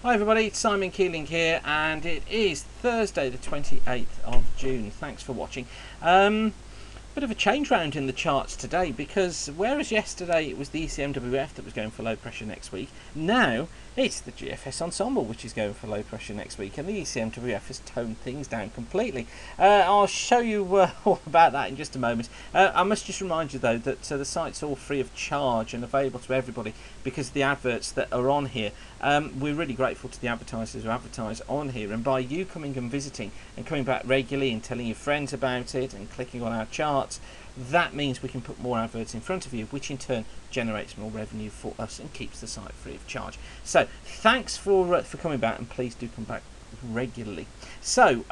Hi everybody, it's Simon Keeling here, and it is Thursday the 28th of June. Thanks for watching. Bit of a change round in the charts today, because whereas yesterday it was the ECMWF that was going for low pressure next week, now it's the GFS Ensemble which is going for low pressure next week, and the ECMWF has toned things down completely. I'll show you all about that in just a moment. I must just remind you though that the site's all free of charge and available to everybody because of the adverts that are on here. We're really grateful to the advertisers who advertise on here, and by you coming and visiting and coming back regularly and telling your friends about it and clicking on our charts, that means we can put more adverts in front of you, which in turn generates more revenue for us and keeps the site free of charge. So thanks for coming back, and please do come back regularly. So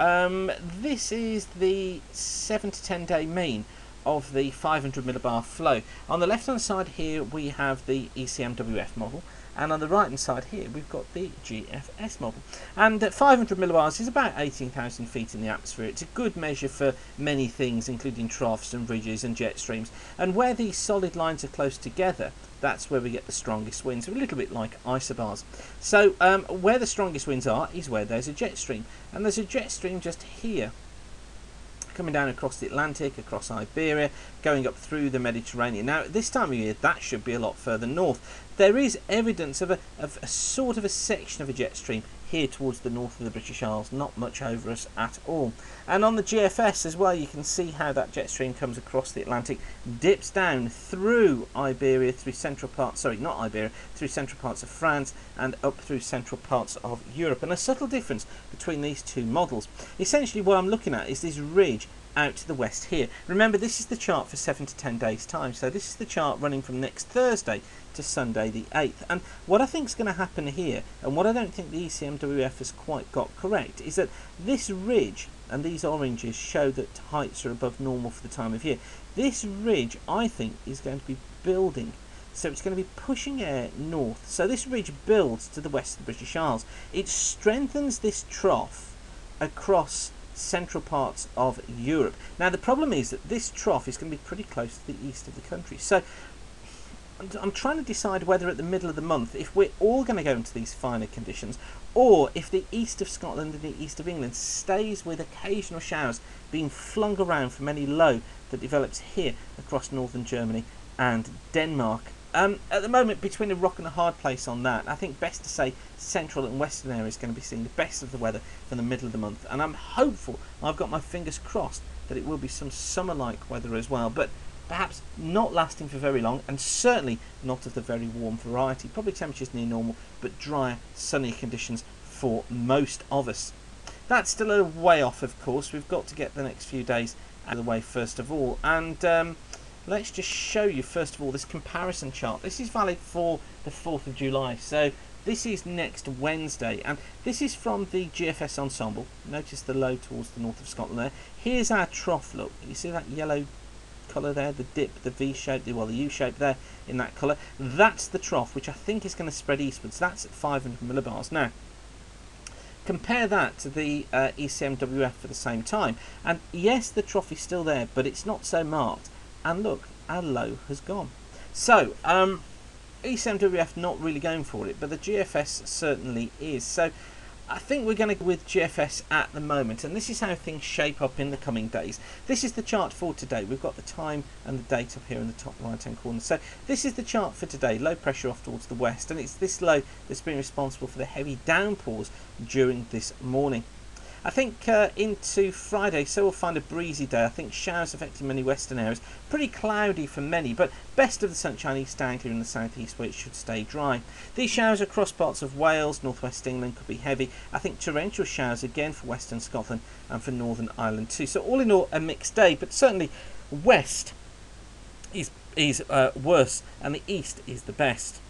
this is the 7 to 10 day mean of the 500 millibar flow. On the left hand side here we have the ECMWF model, and on the right hand side here we've got the GFS model. And 500 millibars is about 18,000 feet in the atmosphere. It's a good measure for many things, including troughs and ridges and jet streams. And where these solid lines are close together, that's where we get the strongest winds, a little bit like isobars. So where the strongest winds are is where there's a jet stream, and there's a jet stream just here coming down across the Atlantic, across Iberia, going up through the Mediterranean. Now at this time of year that should be a lot further north. There is evidence of a sort of a section of a jet stream here towards the north of the British Isles, not much over us at all. And on the GFS as well, you can see how that jet stream comes across the Atlantic, dips down through Iberia, through central parts, sorry, not Iberia, through central parts of France and up through central parts of Europe. And a subtle difference between these two models. Essentially what I'm looking at is this ridge out to the west here. Remember, this is the chart for 7 to 10 days time, so this is the chart running from next Thursday to Sunday the 8th. And what I think is going to happen here, and what I don't think the ECMWF has quite got correct, is that this ridge and these oranges show that heights are above normal for the time of year. This ridge, I think, is going to be building, so it's going to be pushing air north. So this ridge builds to the west of the British Isles. It strengthens this trough across central parts of Europe. Now the problem is that this trough is going to be pretty close to the east of the country. So I'm trying to decide whether at the middle of the month, if we're all going to go into these finer conditions, or if the east of Scotland and the east of England stays with occasional showers being flung around from any low that develops here across northern Germany and Denmark. At the moment, between a rock and a hard place on that, I think best to say central and western areas are going to be seeing the best of the weather for the middle of the month, and I'm hopeful, I've got my fingers crossed, that it will be some summer-like weather as well, but perhaps not lasting for very long, and certainly not of the very warm variety. Probably temperatures near normal, but drier, sunny conditions for most of us. That's still a way off, of course. We've got to get the next few days out of the way first of all, and let's just show you first of all this comparison chart. This is valid for the 4th of July, so this is next Wednesday, and this is from the GFS Ensemble. Notice the low towards the north of Scotland there. Here's our trough look. You see that yellow colour there, the dip, the V shape, well the U shape there in that colour. That's the trough, which I think is going to spread eastwards. That's at 500 millibars. Now compare that to the ECMWF for the same time, and yes, the trough is still there, but it's not so marked. And look, our low has gone. So ECMWF not really going for it, but the GFS certainly is. So I think we're going to go with GFS at the moment, and this is how things shape up in the coming days. This is the chart for today. We've got the time and the date up here in the top right hand corner. So this is the chart for today. Low pressure off towards the west, and it's this low that's been responsible for the heavy downpours during this morning. I think into Friday, so we'll find a breezy day. I think showers affecting many western areas. Pretty cloudy for many, but best of the sunshine east Anglia in the southeast, where it should stay dry. These showers across parts of Wales, northwest England could be heavy. I think torrential showers again for western Scotland and for Northern Ireland too. So all in all, a mixed day, but certainly west is worse and the east is the best.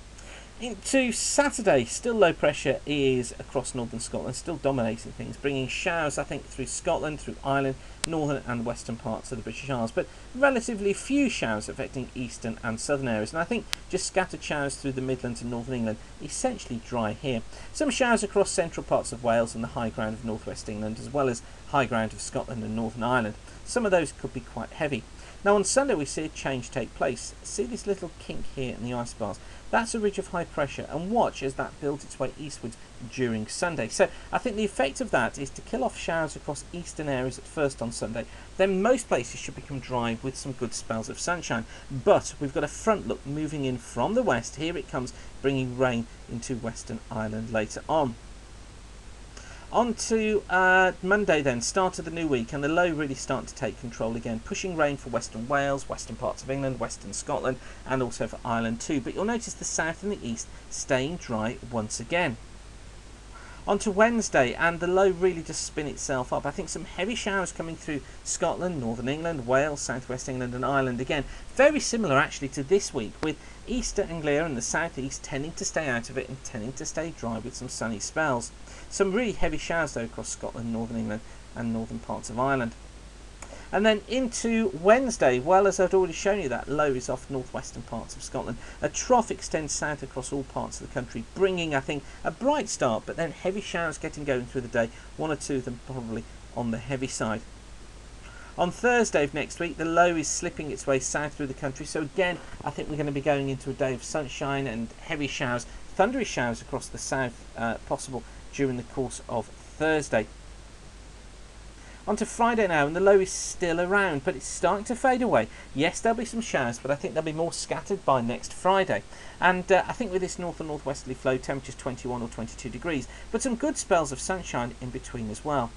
Into Saturday, still low pressure is across northern Scotland, still dominating things, bringing showers I think through Scotland, through Ireland, northern and western parts of the British Isles, but relatively few showers affecting eastern and southern areas, and I think just scattered showers through the Midlands and northern England, essentially dry here. Some showers across central parts of Wales and the high ground of northwest England, as well as high ground of Scotland and Northern Ireland. Some of those could be quite heavy. Now on Sunday we see a change take place. See this little kink here in the ice bars? That's a ridge of high pressure, and watch as that builds its way eastwards during Sunday. So I think the effect of that is to kill off showers across eastern areas at first on Sunday. Then most places should become dry with some good spells of sunshine. But we've got a front look moving in from the west. Here it comes, bringing rain into Western Ireland later on. On to Monday then, start of the new week, and the low really starting to take control again, pushing rain for Western Wales, western parts of England, western Scotland, and also for Ireland too. But you'll notice the south and the east staying dry once again. On to Wednesday, and the low really just spin itself up. I think some heavy showers coming through Scotland, northern England, Wales, southwest England and Ireland again. Very similar actually to this week, with East Anglia and the southeast tending to stay out of it and tending to stay dry with some sunny spells. Some really heavy showers though across Scotland, northern England and northern parts of Ireland. And then into Wednesday, well, as I'd already shown you, that low is off northwestern parts of Scotland. A trough extends south across all parts of the country, bringing, I think, a bright start, but then heavy showers getting going through the day, one or two of them probably on the heavy side. On Thursday of next week, the low is slipping its way south through the country, so again, I think we're going to be going into a day of sunshine and heavy showers, thundery showers across the south possible during the course of Thursday. On to Friday now, and the low is still around, but it's starting to fade away. Yes, there'll be some showers, but I think they'll be more scattered by next Friday. And I think with this north and northwesterly flow, temperatures 21 or 22 degrees, but some good spells of sunshine in between as well.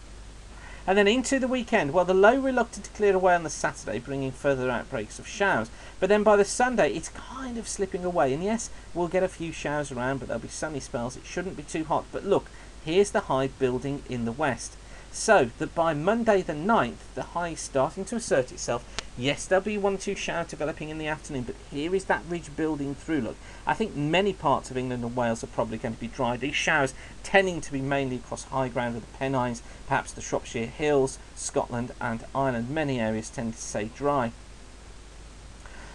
And then into the weekend, well, the low reluctant to clear away on the Saturday, bringing further outbreaks of showers. But then by the Sunday, it's kind of slipping away. And yes, we'll get a few showers around, but there'll be sunny spells. It shouldn't be too hot. But look, here's the high building in the west. So that by Monday the 9th, the high is starting to assert itself. Yes, there'll be one or two showers developing in the afternoon, but here is that ridge building through. Look, I think many parts of England and Wales are probably going to be dry. These showers tending to be mainly across high ground of the Pennines, perhaps the Shropshire Hills, Scotland and Ireland. Many areas tend to stay dry.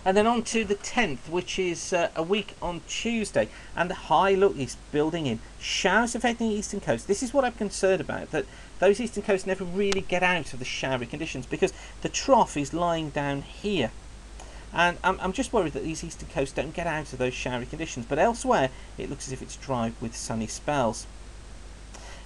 And then on to the 10th, which is a week on Tuesday, and the high look is building in. Showers affecting the eastern coast. This is what I'm concerned about, that those eastern coasts never really get out of the showery conditions because the trough is lying down here. And I'm just worried that these eastern coasts don't get out of those showery conditions, but elsewhere it looks as if it's dry with sunny spells.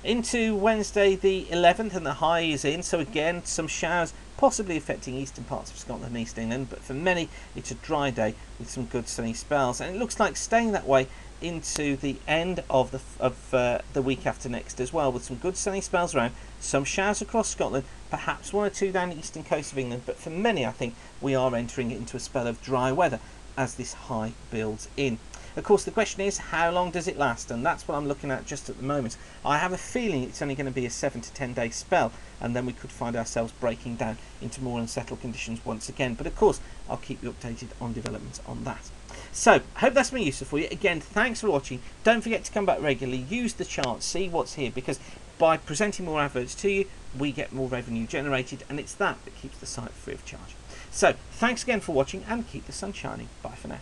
Into Wednesday the 11th, and the high is in, so again some showers possibly affecting eastern parts of Scotland and East England, but for many it's a dry day with some good sunny spells, and it looks like staying that way into the end of the week after next as well, with some good sunny spells around, some showers across Scotland, perhaps one or two down the eastern coast of England, but for many I think we are entering into a spell of dry weather as this high builds in. Of course, the question is, how long does it last? And that's what I'm looking at just at the moment. I have a feeling it's only going to be a 7 to 10 day spell, and then we could find ourselves breaking down into more unsettled conditions once again. But of course, I'll keep you updated on developments on that. So, I hope that's been useful for you. Again, thanks for watching. Don't forget to come back regularly. Use the chart, see what's here, because by presenting more adverts to you, we get more revenue generated, and it's that keeps the site free of charge. So, thanks again for watching, and keep the sun shining. Bye for now.